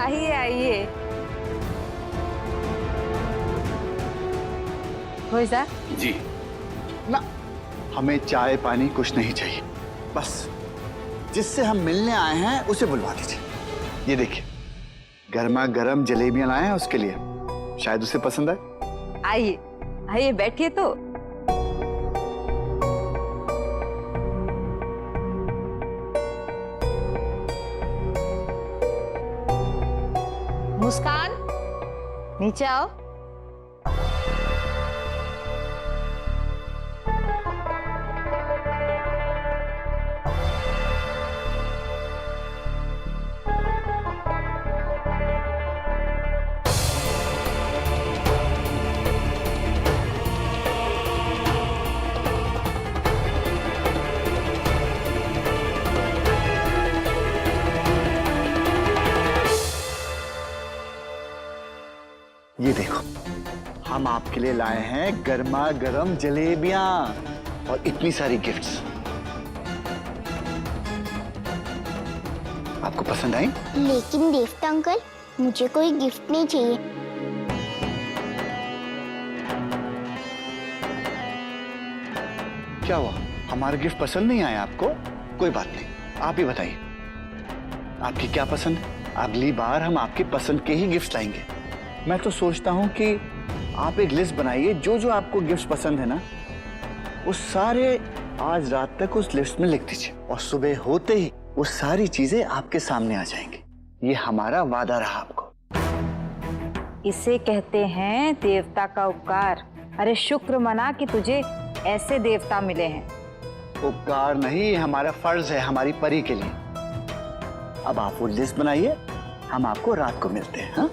आइए आइए। होइसा जी ना, हमें चाय पानी कुछ नहीं चाहिए, बस जिससे हम मिलने आए हैं उसे बुलवा दीजिए। ये देखिए, गर्मा गर्म जलेबियां लाए हैं उसके लिए, शायद उसे पसंद आए। आइए आइए, बैठिए तो। मुस्कान, नीचे आओ। ये देखो, हम आपके लिए लाए हैं गर्मा गर्म जलेबियां और इतनी सारी गिफ्ट्स। आपको पसंद आई? लेकिन देवता अंकल, मुझे कोई गिफ्ट नहीं चाहिए। क्या हुआ, हमारे गिफ्ट पसंद नहीं आए आपको? कोई बात नहीं, आप ही बताइए आपकी क्या पसंद है। अगली बार हम आपकी पसंद के ही गिफ्ट लाएंगे। मैं तो सोचता हूँ कि आप एक लिस्ट बनाइए, जो जो आपको गिफ्ट पसंद है ना, वो सारे आज रात तक उस लिस्ट में लिख दीजिए और सुबह होते ही वो सारी चीजें आपके सामने आ जाएंगी। ये हमारा वादा रहा आपको। इसे कहते हैं देवता का उपकार। अरे शुक्र मना कि तुझे ऐसे देवता मिले हैं। उपकार नहीं, ये हमारा फर्ज है हमारी परी के लिए। अब आप वो लिस्ट बनाइए, हम आपको रात को मिलते हैं। हाँ?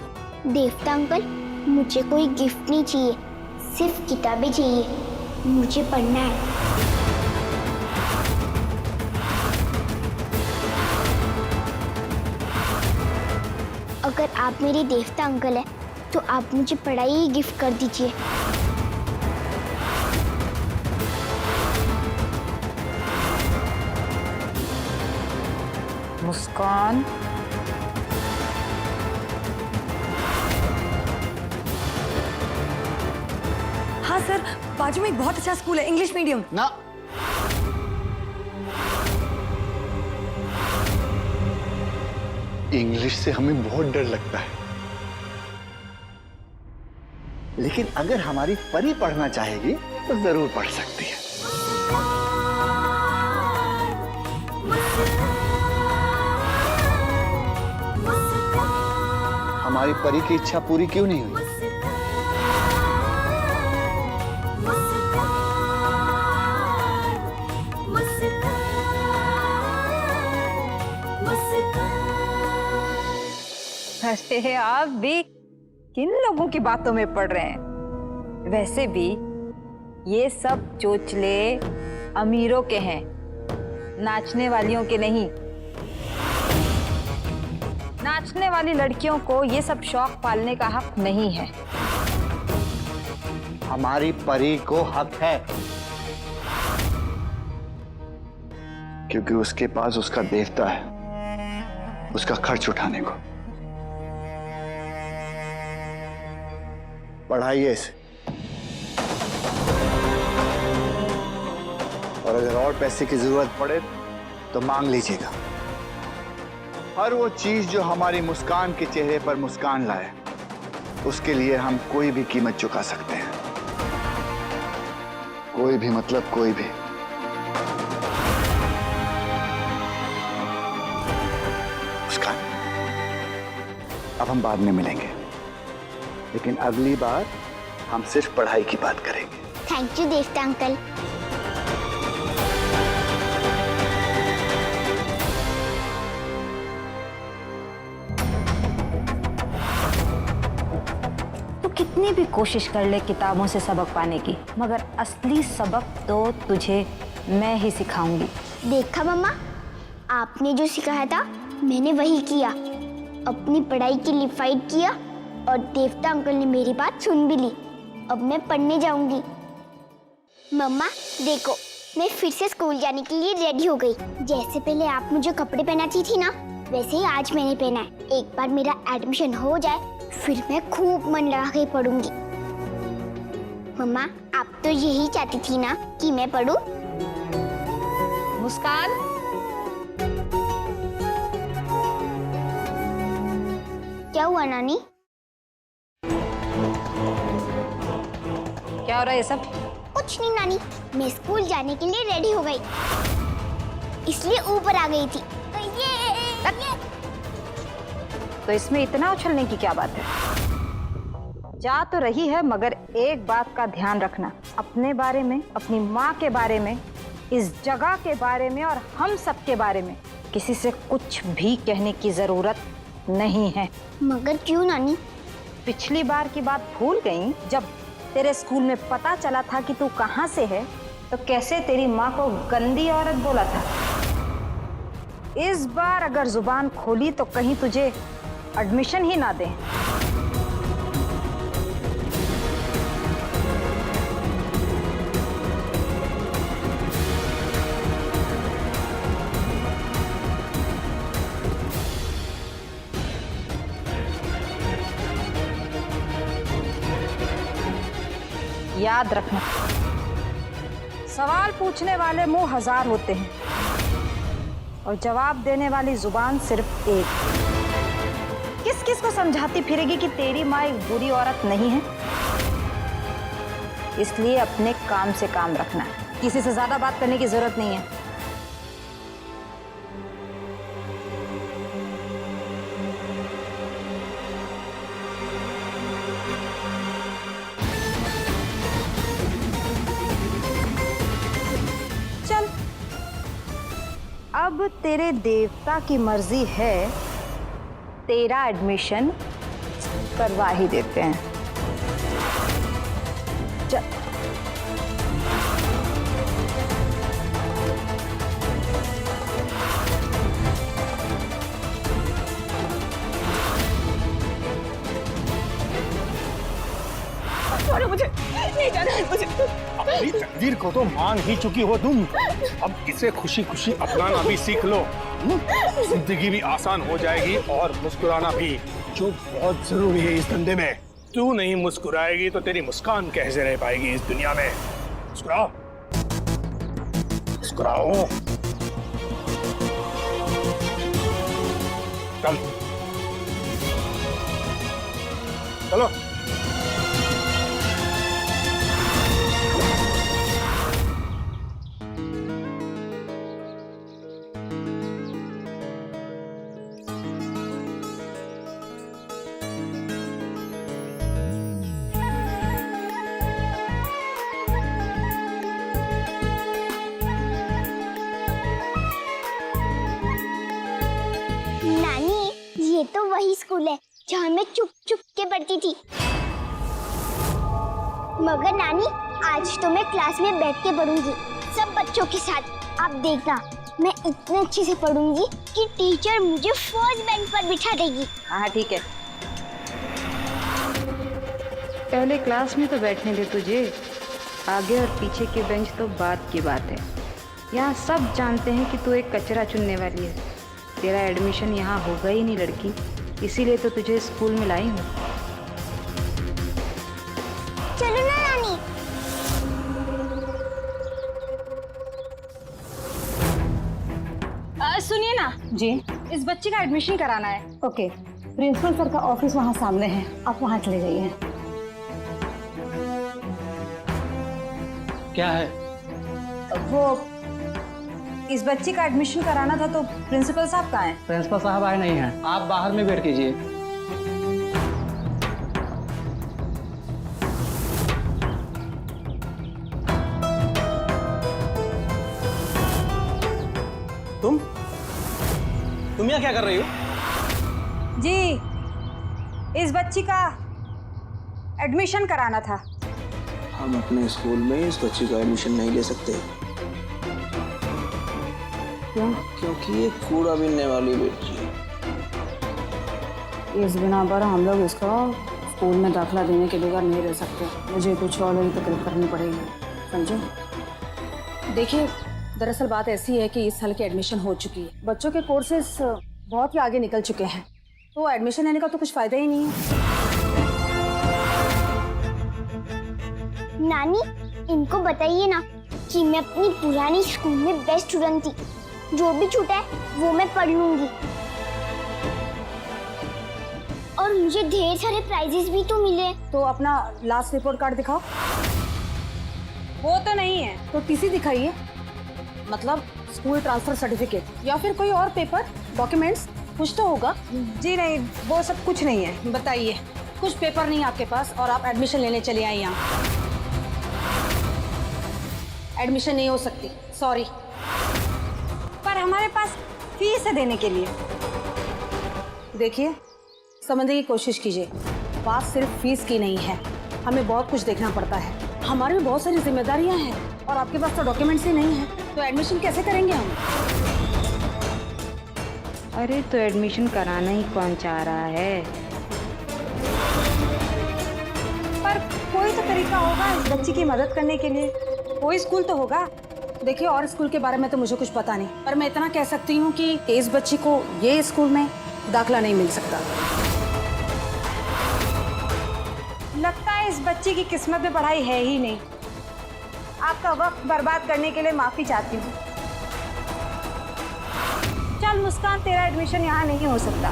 देवता अंकल, मुझे कोई गिफ्ट नहीं चाहिए, सिर्फ किताबें चाहिए, मुझे पढ़ना है। अगर आप मेरे देवता अंकल हैं, तो आप मुझे पढ़ाई ही गिफ्ट कर दीजिए। मुस्कान, हाँ सर, बाजू में एक बहुत अच्छा स्कूल है, इंग्लिश मीडियम। ना, इंग्लिश से हमें बहुत डर लगता है, लेकिन अगर हमारी परी पढ़ना चाहेगी तो जरूर पढ़ सकती है। हमारी परी की इच्छा पूरी क्यों नहीं हुई? अरे आप भी किन लोगों की बातों में पड़ रहे हैं? वैसे भी ये सब चोचले अमीरों के हैं, नाचने वालियों के नहीं। नाचने वाली लड़कियों को ये सब शौक पालने का हक नहीं है। हमारी परी को हक है, क्योंकि उसके पास उसका देवता है उसका खर्च उठाने को। पढ़ाइए इसे, और अगर और पैसे की जरूरत पड़े तो मांग लीजिएगा। हर वो चीज जो हमारी मुस्कान के चेहरे पर मुस्कान लाए, उसके लिए हम कोई भी कीमत चुका सकते हैं। कोई भी मतलब कोई भी। मुस्कान, अब हम बाद में मिलेंगे, लेकिन अगली बार हम सिर्फ पढ़ाई की बात करेंगे। थैंक यू देवता अंकल। तू कितनी भी कोशिश कर ले किताबों से सबक पाने की, मगर असली सबक तो तुझे मैं ही सिखाऊंगी। देखा मम्मा, आपने जो सिखाया था मैंने वही किया। अपनी पढ़ाई के लिए फाइट किया और देवता अंकल ने मेरी बात सुन भी ली। अब मैं पढ़ने जाऊंगी। मम्मा देखो, मैं फिर से स्कूल जाने के लिए रेडी हो गई। जैसे पहले आप मुझे कपड़े पहनाती थी ना, वैसे ही आज मैंने पहना है। एक बार मेरा एडमिशन हो जाए फिर मैं खूब मन लगा के पढ़ूंगी। मम्मा, आप तो यही चाहती थी ना कि मैं पढ़ूं? मुस्कान, क्या हुआ नानी? क्या हो रहा है ये सब? कुछ नहीं नानी, मैं स्कूल जाने के लिए रेडी हो गई, इसलिए ऊपर आ गई थी। तो इसमें इतना उछलने की क्या बात है? जा तो रही है, मगर एक बात का ध्यान रखना, अपने बारे में, अपनी माँ के बारे में, इस जगह के बारे में और हम सब के बारे में किसी से कुछ भी कहने की जरूरत नहीं है। मगर क्यों नानी? पिछली बार की बात भूल गई? जब तेरे स्कूल में पता चला था कि तू कहाँ से है, तो कैसे तेरी माँ को गंदी औरत बोला था। इस बार अगर जुबान खोली तो कहीं तुझे एडमिशन ही ना दें। याद रखना, सवाल पूछने वाले मुंह हजार होते हैं और जवाब देने वाली जुबान सिर्फ एक। किस किस को समझाती फिरेगी कि तेरी माँ एक बुरी औरत नहीं है? इसलिए अपने काम से काम रखना, किसी से ज्यादा बात करने की जरूरत नहीं है। चल, अब तेरे देवता की मर्जी है, तेरा एडमिशन करवा ही देते हैं। चल। मुझे नहीं जाना है, मुझे। अपनी तकदीर को तो मान ही चुकी हो तुम, अब इसे खुशी खुशी अपनाना भी सीख लो। जिंदगी भी आसान हो जाएगी और मुस्कुराना भी, जो बहुत जरूरी है इस धंधे में। तू नहीं मुस्कुराएगी तो तेरी मुस्कान कैसे रह पाएगी इस दुनिया में। मुस्कुराओ, मुस्कुराओ। चल चलो। नानी, ये तो वही स्कूल है जहाँ मैं चुप चुप के पढ़ती थी। मगर नानी, आज तो मैं क्लास में बैठ के पढ़ूंगी सब बच्चों के साथ। आप देखना, मैं इतने अच्छे से पढ़ूंगी कि टीचर मुझे फर्स्ट बेंच पर बिठा देगी। हाँ ठीक है, पहले क्लास में तो बैठने दे तुझे, आगे और पीछे के बेंच तो बात की बात है। यहाँ सब जानते हैं कि तू एक कचरा चुनने वाली है। तेरा एडमिशन यहाँ होगा ही नहीं लड़की, इसीलिए तो तुझे स्कूल में लाई हूँ। चलो ना नानी। सुनिए ना जी, इस बच्ची का एडमिशन कराना है। ओके, प्रिंसिपल सर का ऑफिस वहाँ सामने है, आप वहाँ चले जाइए। क्या है? वो इस बच्ची का एडमिशन कराना था, तो प्रिंसिपल साहब कहाँ हैं? प्रिंसिपल साहब आए नहीं हैं, आप बाहर में वेट कीजिए। तुम यहाँ क्या कर रही हो? जी, इस बच्ची का एडमिशन कराना था। हम अपने स्कूल में इस बच्ची का एडमिशन नहीं ले सकते। क्यों? क्योंकि ये कूड़ा बीनने वाली बच्ची है। इस बिना पर हम लोग इसका स्कूल में दाखिला देने के बगैर नहीं रह सकते। मुझे कुछ और ही तकलीफ करनी पड़ेगी, समझो। देखिए, दरअसल बात ऐसी है कि इस साल की एडमिशन हो चुकी है। बच्चों के कोर्सेस बहुत ही आगे निकल चुके हैं, तो एडमिशन लेने का तो कुछ फायदा ही नहीं है। नानी, इनको बताइए ना कि मैं अपनी पुरानी स्कूल में बेस्ट स्टूडेंट थी। जो भी छूटा है वो मैं पढ़ लूंगी। और मुझे ढेर सारे प्राइजेस भी तो मिले। तो अपना लास्ट रिपोर्ट कार्ड दिखाओ। वो तो नहीं है। तो टीसी दिखाइए, मतलब स्कूल ट्रांसफर सर्टिफिकेट या फिर कोई और पेपर, डॉक्यूमेंट्स कुछ तो होगा। जी नहीं, वो सब कुछ नहीं है। बताइए, कुछ पेपर नहीं आपके पास और आप एडमिशन लेने चले आए यहाँ। एडमिशन नहीं हो सकती, सॉरी। पर हमारे पास फीस है देने के लिए। देखिए, समझने की कोशिश कीजिए, बात सिर्फ फीस की नहीं है, हमें बहुत कुछ देखना पड़ता है। हमारी भी बहुत सारी जिम्मेदारियां हैं और आपके पास तो डॉक्यूमेंट्स ही नहीं है, तो एडमिशन कैसे करेंगे हम? अरे तो एडमिशन कराना ही कौन चाह रहा है? पर कोई तो तरीका होगा इस बच्ची की मदद करने के लिए। कोई स्कूल तो होगा। देखिए, और स्कूल के बारे में तो मुझे कुछ पता नहीं, पर मैं इतना कह सकती हूँ कि इस बच्ची को ये स्कूल में दाखिला नहीं मिल सकता। लगता है इस बच्ची की किस्मत में पढ़ाई है ही नहीं। आपका वक्त बर्बाद करने के लिए माफी चाहती हूँ। चल मुस्कान, तेरा एडमिशन यहाँ नहीं हो सकता।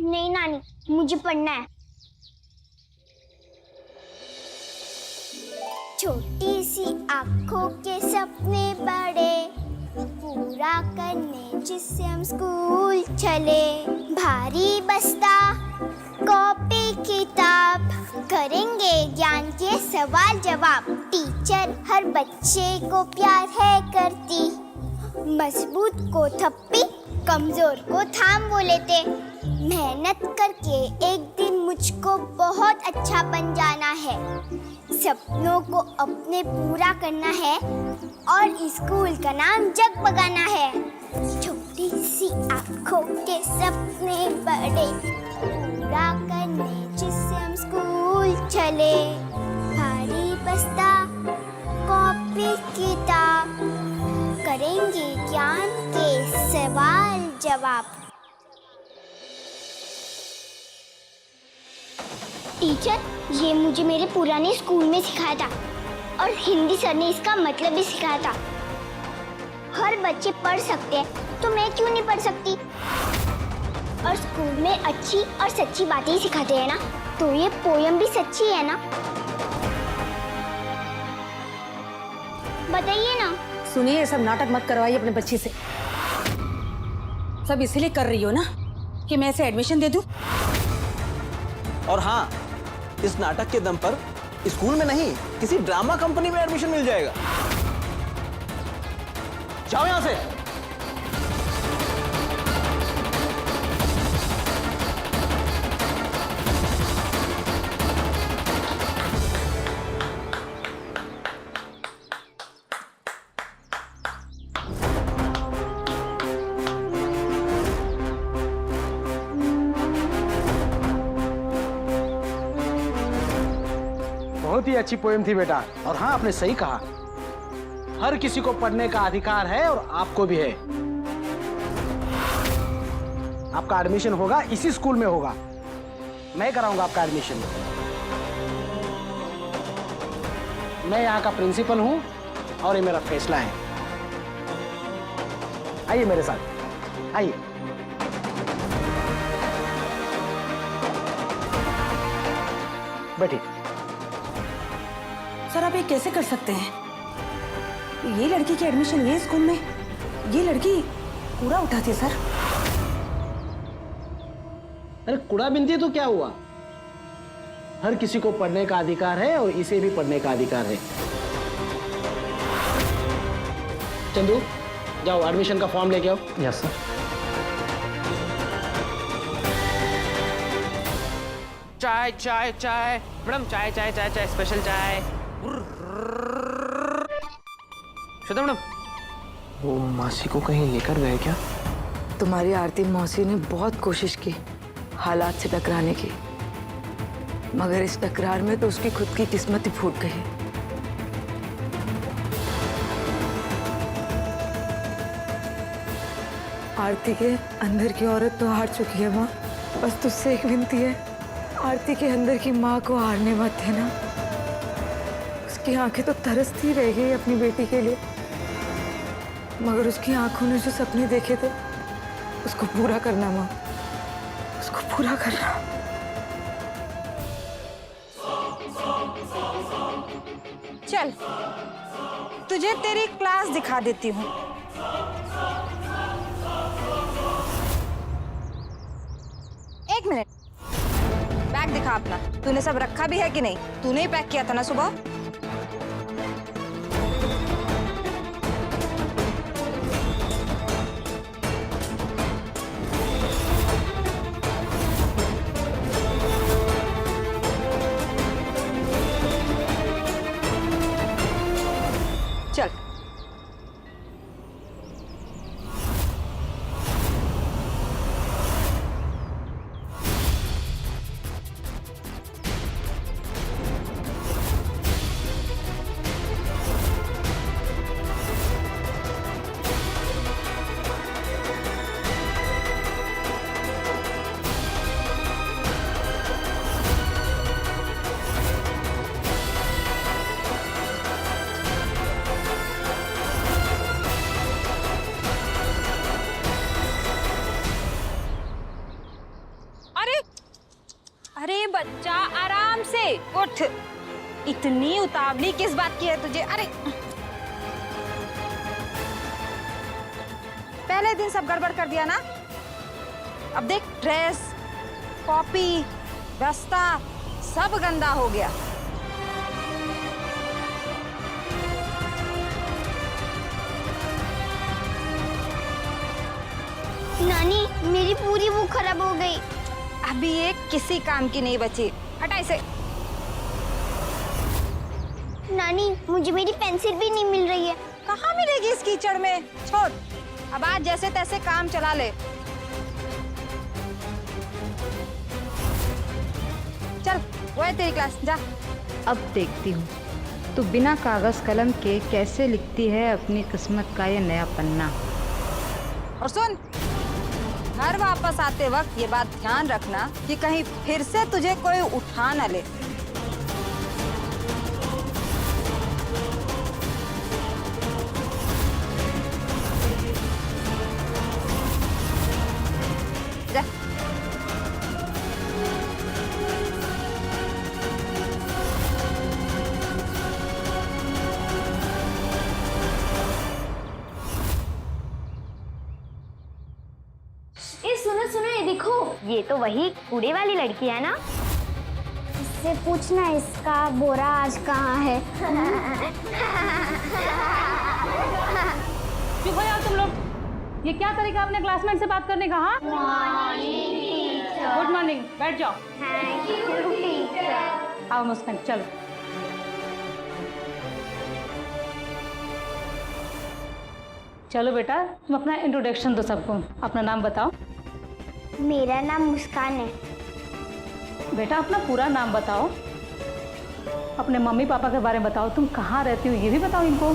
नहीं नानी, मुझे पढ़ना है। छोटी सी आंखों के सपने बड़े पूरा करने जिससे हम स्कूल चले। भारी बस्ता कॉपी किताब करेंगे ज्ञान के सवाल जवाब। टीचर हर बच्चे को प्यार है करती, मजबूत को थप्पी कमजोर को थाम वो लेते। मेहनत करके एक दिन मुझको बहुत अच्छा बन जाना है। सपनों को अपने पूरा करना है और स्कूल का नाम जगमगाना है। छोटी सी आंखों के सपने बड़े पूरा करने जिससे हम स्कूल चले। भारी बस्ता कॉपी किताब करेंगे ज्ञान के सवाल जवाब। टीचर, ये मुझे मेरे पुराने स्कूल में सिखाया था और हिंदी सर ने इसका मतलब भी सिखाया था। हर बच्चे पढ़ सकते हैं, तो मैं क्यों नहीं पढ़ सकती? और स्कूल में अच्छी और सच्ची बातें ही सिखाते हैं ना, तो ये पोयम भी सच्ची है ना? बताइए ना। सुनिए, ये सब नाटक मत करवाइए अपने बच्ची से। सब इसीलिए कर रही हो ना कि मैं इसे एडमिशन दे दूं? और हाँ, इस नाटक के दम पर स्कूल में नहीं, किसी ड्रामा कंपनी में एडमिशन मिल जाएगा। जाओ यहां से। बहुत ही अच्छी पोएम थी बेटा। और हाँ, आपने सही कहा, हर किसी को पढ़ने का अधिकार है और आपको भी है। आपका एडमिशन होगा, इसी स्कूल में होगा। मैं कराऊंगा आपका एडमिशन। मैं यहाँ का प्रिंसिपल हूँ और ये मेरा फैसला है। आइए मेरे साथ, आइए। बैठिए। सर, आप ये कैसे कर सकते हैं? ये लड़की की एडमिशन ये स्कूल में, ये लड़की कूड़ा उठाती है सर। अरे कूड़ा बिनती है तो क्या हुआ? हर किसी को पढ़ने का अधिकार है और इसे भी पढ़ने का अधिकार है। चंदू, जाओ एडमिशन का फॉर्म लेके आओ। Yes sir. चाय चाय चाय मैडम, चाय चाय चाय चाय स्पेशल चाय। श्वेता मैडम, वो मासी को कहीं लेकर गए क्या? तुम्हारी आरती मौसी ने बहुत कोशिश की हालात से टकराने की, मगर इस टकरार में तो उसकी खुद की किस्मत ही फूट गई। आरती के अंदर की औरत तो हार चुकी है माँ। बस तुझसे एक विनती है, आरती के अंदर की माँ को हारने मत देना। उसकी आंखें तो तरसती रह गई अपनी बेटी के लिए, मगर उसकी आंखों ने जो सपने देखे थे उसको पूरा करना माँ, उसको पूरा करना। चल तुझे तेरी क्लास दिखा देती हूँ। एक मिनट, बैग दिखा अपना। तूने सब रखा भी है कि नहीं? तूने ही पैक किया था ना सुबह? चल अरे बच्चा आराम से उठ। इतनी उतावली किस बात की है तुझे? अरे पहले दिन सब गड़बड़ कर दिया ना। अब देख, ड्रेस, कॉपी, बस्ता सब गंदा हो गया। नानी, मेरी पूरी बुक खराब हो गई। अभी ये किसी काम की नहीं बची। हटा इसे। नानी, मुझे मेरी पेंसिल भी नहीं मिल रही है। कहाँ मिलेगी इस कीचड़ में? छोड़, अब आज जैसे तैसे काम चला ले। चल, वो है तेरी क्लास, जा। अब देखती हूँ तू बिना कागज कलम के कैसे लिखती है अपनी किस्मत का ये नया पन्ना। और सुन, घर वापस आते वक्त ये बात ध्यान रखना कि कहीं फिर से तुझे कोई उठा न ले। जा। सुनो सुनो, ये देखो, ये तो वही कूड़े वाली लड़की है ना। इससे पूछना इसका बोरा आज कहाँ है। चुप हो जाओ तुम लोग। ये क्या तरीका अपने क्लासमेट से बात करने का? हाँ, गुड मॉर्निंग, बैठ जाओ। Thank you teacher. आओ मुस्कान, चलो। चलो बेटा, तुम अपना इंट्रोडक्शन दो सबको। अपना नाम बताओ। मेरा नाम मुस्कान है। बेटा अपना पूरा नाम बताओ, अपने मम्मी पापा के बारे में बताओ, तुम कहाँ रहती हो ये भी बताओ इनको।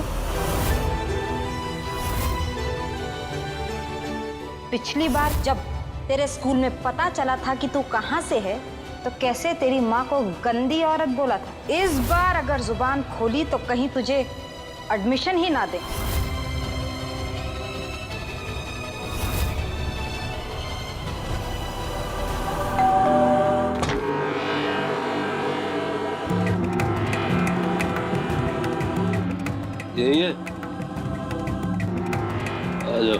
पिछली बार जब तेरे स्कूल में पता चला था कि तू कहाँ से है तो कैसे तेरी माँ को गंदी औरत बोला था। इस बार अगर जुबान खोली तो कहीं तुझे एडमिशन ही ना दे। यही है, आ जाओ।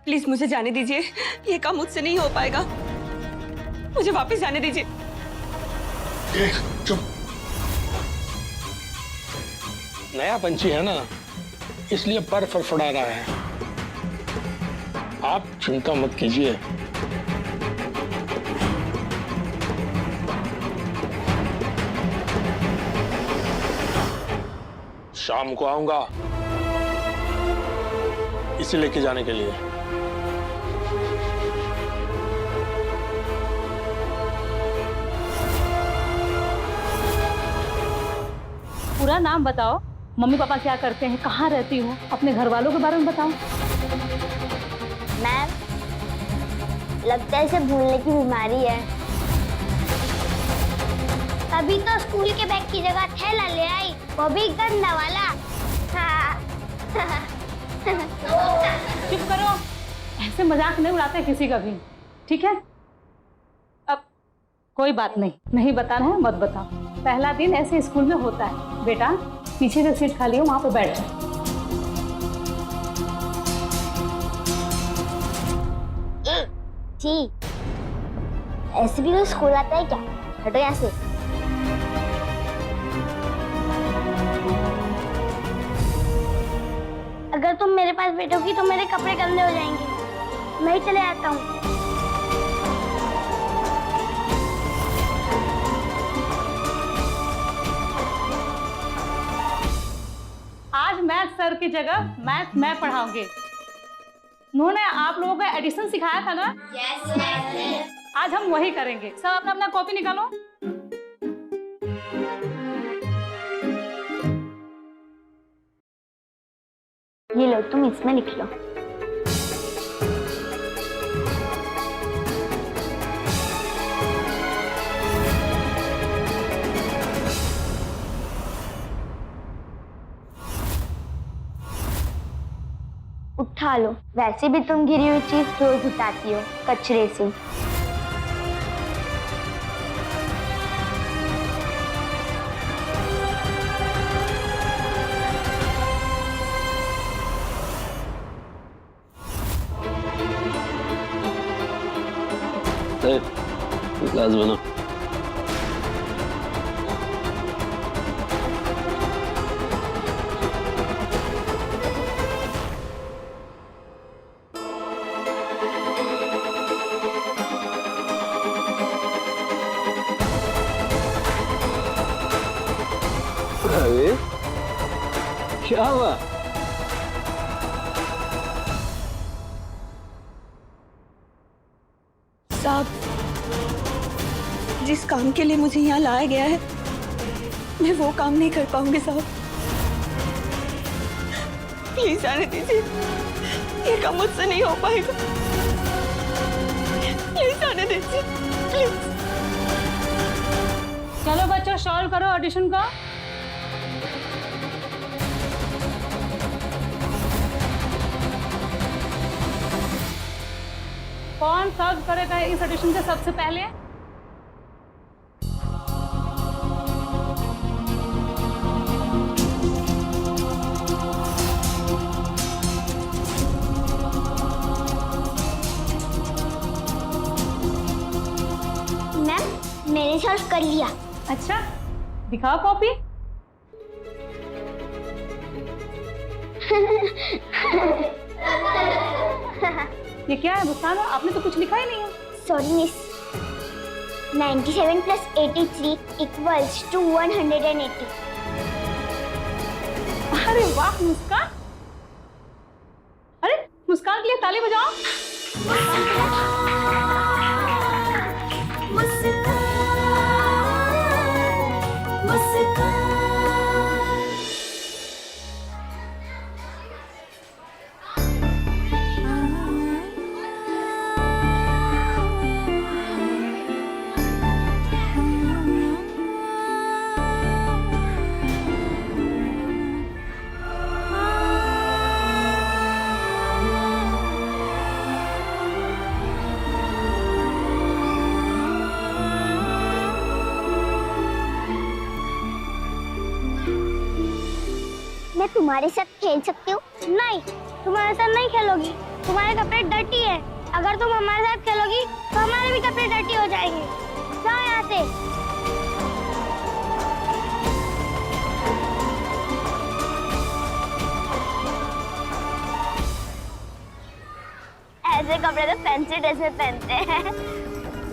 प्लीज मुझे जाने दीजिए, ये काम मुझसे नहीं हो पाएगा। मुझे वापस जाने दीजिए। चुप। नया पंछी है ना, इसलिए पर फड़फड़ा रहा है। आप चिंता मत कीजिए। शाम को आऊंगा इसे लेके जाने के लिए। पूरा नाम बताओ, मम्मी पापा क्या करते हैं, कहाँ रहती हो, अपने घर वालों के बारे में बताओ। मैम, लगता है इसे भूलने की बीमारी है। तभी तो स्कूल के बैग की जगह थैला ले आई, वो भी गंदा वाला। चुप करो, ऐसे मजाक नहीं उड़ाते किसी का भी, ठीक है? अब कोई बात नहीं, नहीं बताना है मत बताओ। पहला दिन ऐसे स्कूल में होता है। बेटा, पीछे जो सीट खाली हो वहां पे बैठ जाओ। जी, ऐसे भी कोई स्कूल आता है क्या? हटो यहाँ से। अगर तुम मेरे पास बैठोगी तो मेरे कपड़े गंदे हो जाएंगे। मैं ही चले आता हूँ। आज मैथ सर की जगह मैथ मैं पढ़ाऊंगी। उन्होंने आप लोगों को एडिशन सिखाया था ना? यस। आज हम वही करेंगे। सब अपना अपना कॉपी निकालो। ये लो, तुम इसमें लिख लो। उठा लो। वैसे भी तुम गिरी हुई चीज रोज उठाती हो, कचरे से। क्लास बना। अरे क्या हुआ? साहब, जिस काम के लिए मुझे यहाँ लाया गया है, मैं वो काम नहीं कर पाऊंगी साहब। प्लीज जाने दीजिए, ये काम मुझसे नहीं हो पाएगा। प्लीज जाने दीजिए, प्लीज। चलो बच्चों, सॉल्व करो एडिशन का। कौन सॉल्व करेगा इस एडिशन से सबसे पहले? मैम, मैंने सॉल्व कर लिया। अच्छा, दिखाओ कॉपी। ये क्या है मुस्कान? आपने तो कुछ लिखा ही नहीं है। Sorry miss. 97 + 83 = 180। अरे वाह मुस्कान! अरे मुस्कान के लिए ताली बजाओ। मैं तुम्हारे साथ खेल सकती हूँ? नहीं, तुम्हारे साथ नहीं खेलोगी। तुम्हारे कपड़े डर्टी है। अगर तुम हमारे साथ खेलोगी तो हमारे भी कपड़े डर्टी हो जाएंगे। जाओ यहाँ से। कपड़े तो फैंसी ड्रेस में पहनते हैं।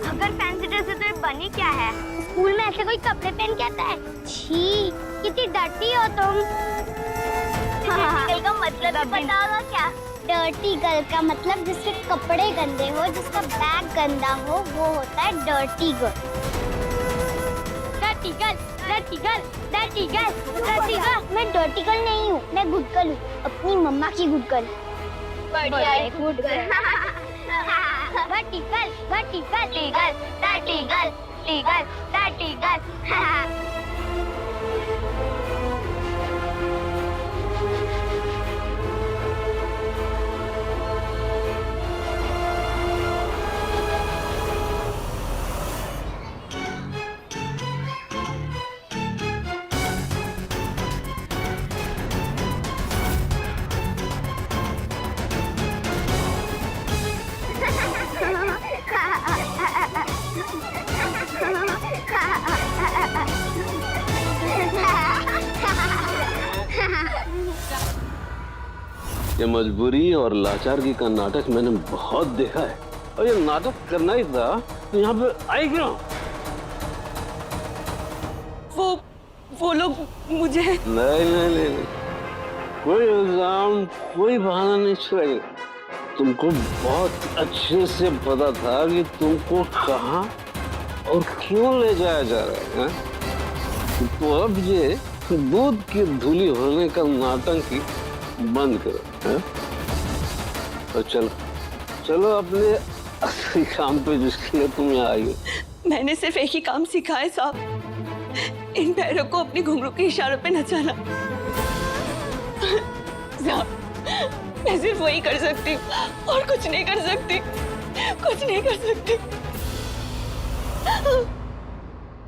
अगर फैंसी ड्रेस है तो ये बनी क्या है? स्कूल में ऐसे कोई कपड़े पहन के आता है? छी, कितनी डर्टी हो तुम। डर्टी का मतलब पता होगा क्या? डर्टी गर्ल का मतलब जिसके कपड़े गंदे हो, जिसका बैग गंदा हो, वो होता है dirty girl. Dirty girl, dirty girl, dirty girl, dirty girl. मैं डर्टी गर्ल नहीं हूँ, मैं गुड गर्ल हूँ, अपनी मम्मा की गुड गर्ल। बढ़िया है, good girl. Dirty girl, dirty girl, dirty girl, dirty girl, dirty girl. ये मजबूरी और लाचारगी का नाटक मैंने बहुत देखा है, और ये नाटक करना ही था तो यहाँ पे आई क्यों? वो लोग मुझे नहीं, कोई इल्जाम, कोई बहाना नहीं छुड़ेगा। तुमको बहुत अच्छे से पता था कि तुमको कहाँ और क्यों ले जाया जा रहा है, हैं? तो अब ये दूध की धूली होने का नाटक बंद करो, हैं? और चलो अपने असली काम पे, जिसके लिए तुम यहाँ आई हो। मैंने सिर्फ एक ही काम सीखा है साहब, इन पैरों को अपनी घुंघरू के इशारों पे नचाना। साहब, मैं सिर्फ वही कर सकती हूँ और कुछ नहीं कर सकती, कुछ नहीं कर सकती।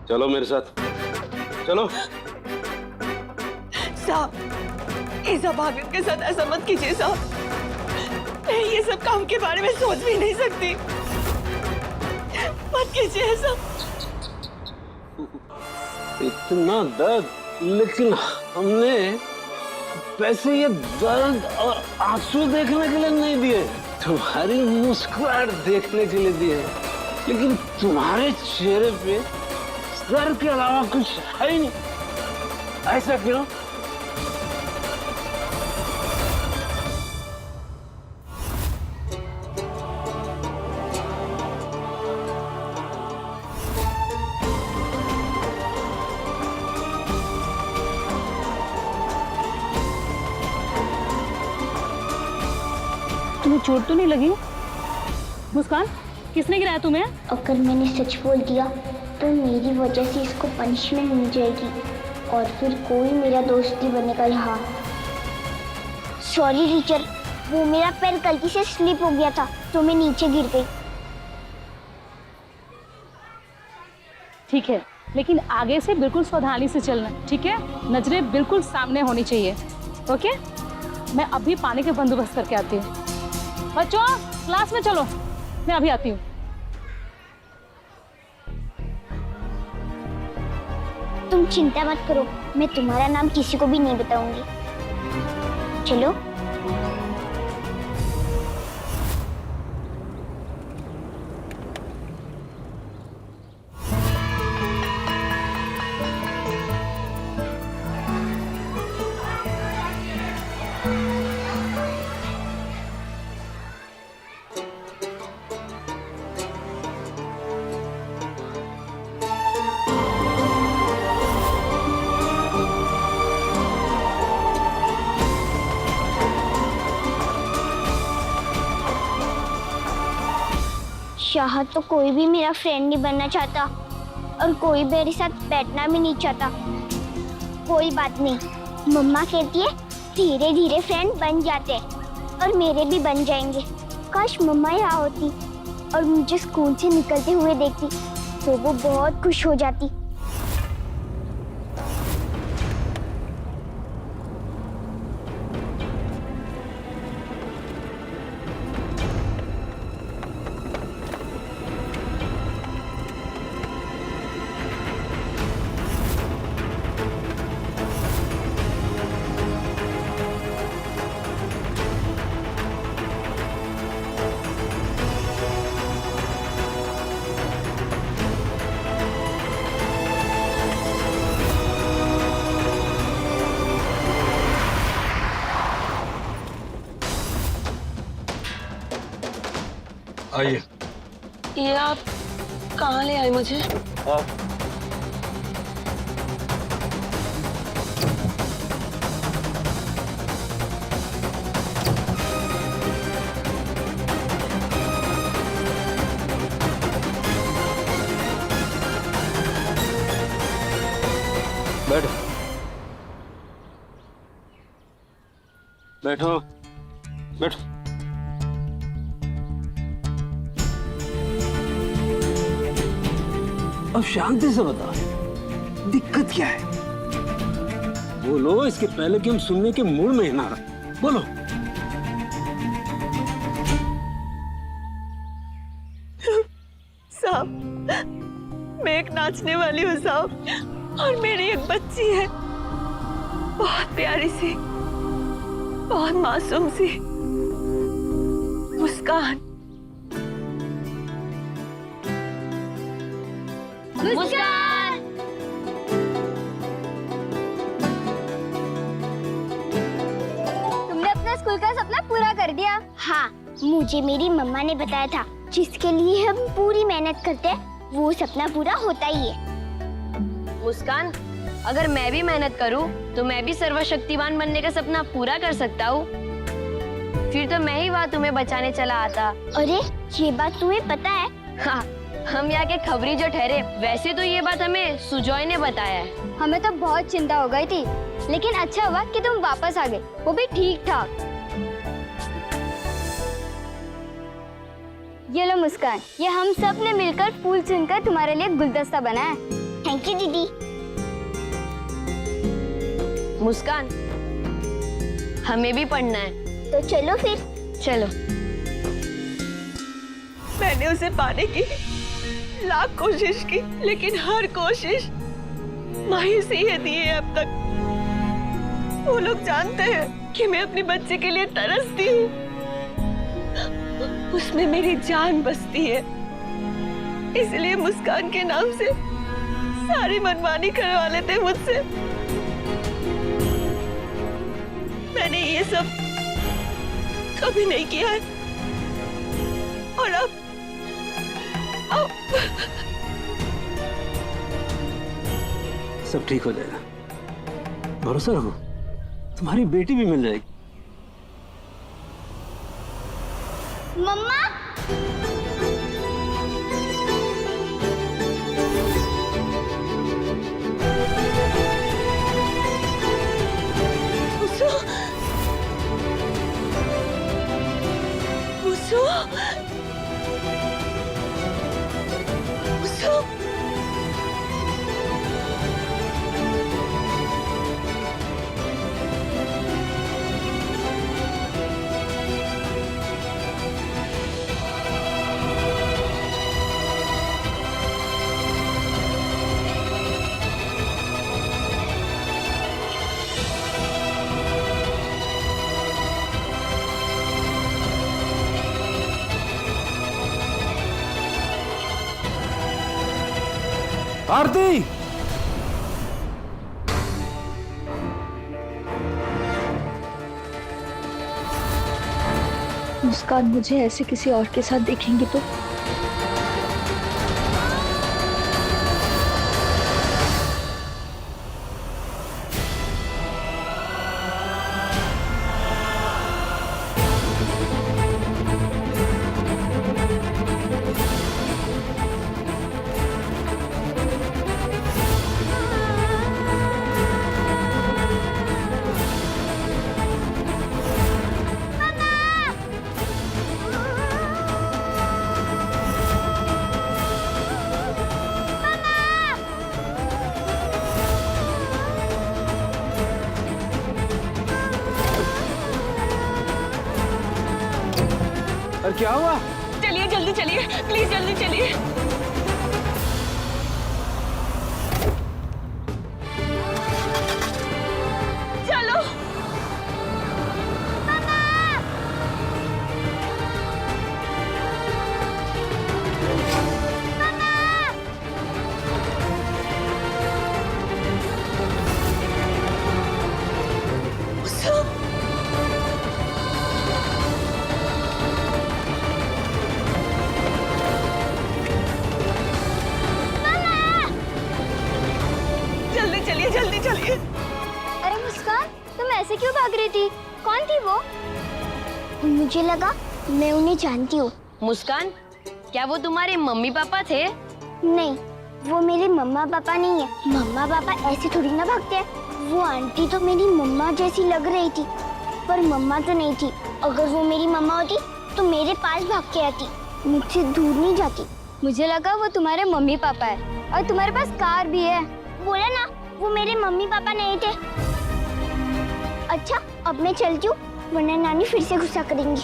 चलो मेरे साथ, चलो। साहब, इस अभागिन के साथ ऐसा मत कीजिए साहब, मैं ये सब काम के बारे में सोच भी नहीं सकती, मत कीजिए ऐसा। इतना दर्द, लेकिन हमने पैसे ये दर्द और आंसू देखने के लिए नहीं दिए, तुम्हारी मुस्कुराहट देखने के लिए दिए। लेकिन तुम्हारे चेहरे पे दर्द के अलावा कुछ है ही नहीं, ऐसा क्यों? तुम्हें चोट तो नहीं लगी? मुस्कान, किसने गिराया तुम्हें? अगर मैंने सच बोल दिया तो मेरी वजह से इसको पनिशमेंट मिल जाएगी और फिर कोई मेरा दोस्त नहीं बनेगा यहाँ। सॉरी टीचर, वो मेरा पैर गलती से स्लिप हो गया था तो मैं नीचे गिर गई। ठीक है, लेकिन आगे से बिल्कुल सावधानी से चलना, ठीक है? नजरें बिल्कुल सामने होनी चाहिए, ओके? मैं अभी पानी के बंदोबस्त करके आती हूँ। बच्चों, क्लास में चलो, मैं अभी आती हूँ। तुम चिंता मत करो, मैं तुम्हारा नाम किसी को भी नहीं बताऊंगी। चलो। यहाँ तो कोई भी मेरा फ्रेंड नहीं बनना चाहता और कोई मेरे साथ बैठना भी नहीं चाहता। कोई बात नहीं, मम्मा कहती है धीरे धीरे फ्रेंड बन जाते हैं और मेरे भी बन जाएंगे। काश मम्मा यहाँ होती और मुझे स्कूल से निकलते हुए देखती तो वो बहुत खुश हो जाती। आइए। ये आप कहाँ ले आए मुझे? बैठो बैठो बैठो। अब शांति से बता, दिक्कत क्या है? बोलो, इसके पहले कि हम सुनने के मूड में ही ना रहे। बोलो। साहब, मैं एक नाचने वाली हूँ साहब, और मेरी एक बच्ची है, बहुत प्यारी सी, बहुत मासूम सी, मुस्कान। मुस्कान! तुमने अपना स्कूल का सपना पूरा कर दिया। हाँ, मुझे मेरी मम्मा ने बताया था, जिसके लिए हम पूरी मेहनत करते हैं वो सपना पूरा होता ही है। मुस्कान, अगर मैं भी मेहनत करूं तो मैं भी सर्वशक्तिमान बनने का सपना पूरा कर सकता हूँ। फिर तो मैं ही वहाँ तुम्हें बचाने चला आता। अरे, ये बात तुम्हें पता है? हाँ, हम यहाँ के खबरी जो ठहरे, वैसे तो ये बात हमें सुजॉय ने बताया है। हमें तो बहुत चिंता हो गई थी, लेकिन अच्छा हुआ कि तुम वापस आ गए, वो भी ठीक ठाक। ये लो मुस्कान, ये हम सब ने मिलकर फूल चुनकर तुम्हारे लिए गुलदस्ता बनाया। थैंक यू दीदी। मुस्कान, हमें भी पढ़ना है, तो चलो फिर। चलो। मैंने उसे पाने की लाख कोशिश की, लेकिन हर कोशिश मायूसी ही दी है अब तक। वो लोग जानते हैं कि मैं अपनी बच्चे के लिए तरसती हूँ, उसमें मेरी जान बसती है, इसलिए मुस्कान के नाम से सारी मनमानी करवा लेते हैं मुझसे। मैंने ये सब कभी नहीं किया है, और अब सब ठीक हो जाएगा, भरोसा रखो, तुम्हारी बेटी भी मिल जाएगी। मम्मा, आरती, मुस्कान मुझे ऐसे किसी और के साथ देखेंगे तो? और क्या हुआ? चलिए जल्दी चलिए, प्लीज जल्दी चलिए। चलो। चलिए जल्दी चलिए। अरे मुस्कान, तुम ऐसे क्यों भाग रही थी? कौन थी वो? मुझे लगा मैं उन्हें जानती हूँ। मुस्कान, क्या वो तुम्हारे मम्मी पापा थे? नहीं, वो मेरे मम्मा पापा नहीं है। मम्मा पापा ऐसे थोड़ी ना भागते हैं। वो आंटी तो मेरी मम्मा जैसी लग रही थी, पर मम्मा तो नहीं थी। अगर वो मेरी मम्मा होती तो मेरे पास भाग के आती, मुझसे दूर नहीं जाती। मुझे लगा वो तुम्हारे मम्मी पापा है और तुम्हारे पास कार भी है। बोला ना, वो मेरे मम्मी पापा नहीं थे। अच्छा, अब मैं चलती हूँ, वरना नानी फिर से गुस्सा करेंगी।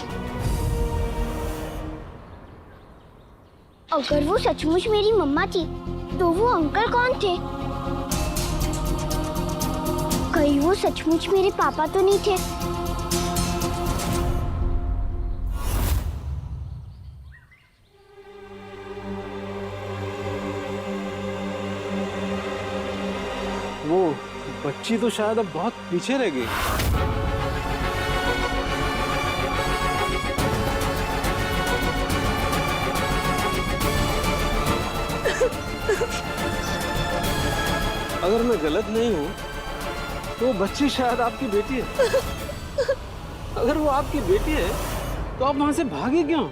अगर वो सचमुच मेरी मम्मा थी तो वो अंकल कौन थे? कहीं वो सचमुच मेरे पापा तो नहीं थे? वो बच्ची तो शायद अब बहुत पीछे रह गई। अगर मैं गलत नहीं हूँ तो वो बच्ची शायद आपकी बेटी है। अगर वो आपकी बेटी है तो आप वहां से भागे क्यों?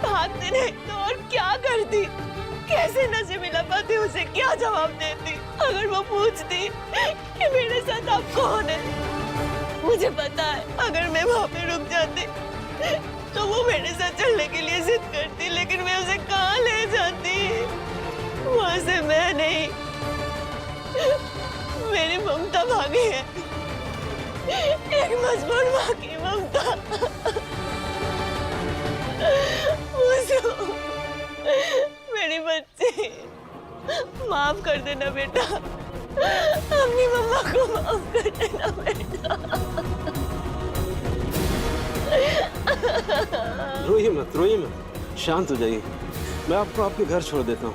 भागती नहीं तो और क्या करती? कैसे नशे मिला पाती, उसे क्या जवाब देती? अगर वो पूछती कि मेरे साथ आप कौन है, मुझे पता है अगर मैं वहाँ पे रुक जाती तो वो मेरे साथ चलने के लिए जिद करती, लेकिन मैं उसे कहाँ ले जाती? वहाँ से मैं नहीं, मेरी ममता भागी है, एक मजबूर माँ की ममता। मेरी बच्ची, माफ कर देना बेटा, अपनी मम्मा को माफ कर देना बेटा। रोइए मत, शांत हो जाइए। मैं आपको आपके घर छोड़ देता हूँ।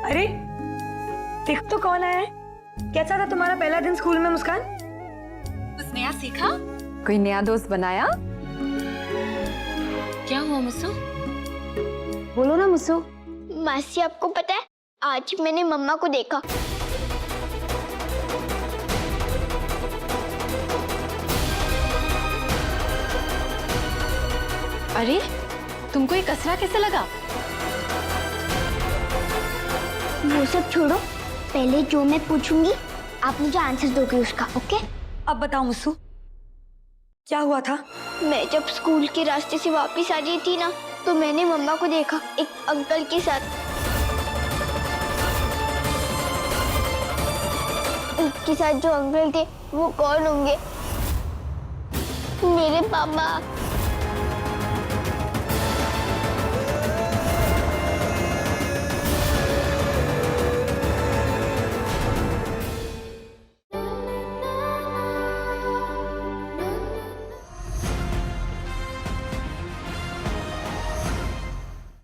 अरे देख तो कौन आया है। कैसा था तुम्हारा पहला दिन स्कूल में मुस्कान? कुछ नया सीखा? कोई नया दोस्त बनाया? क्या हुआ मुस्सू? बोलो ना मुस्सू। मासी, आपको पता है आज मैंने मम्मा को देखा। अरे, तुमको ये कसरा कैसे लगा? वो सब छोड़ो, पहले जो मैं पूछूंगी आप मुझे आंसर दोगे उसका, ओके? अब बताओ मुस्सू, क्या हुआ था? मैं जब स्कूल के रास्ते से वापस आ रही थी ना, तो मैंने मम्मा को देखा एक अंकल के साथ। उसके साथ जो अंकल थे वो कौन होंगे? मेरे पापा।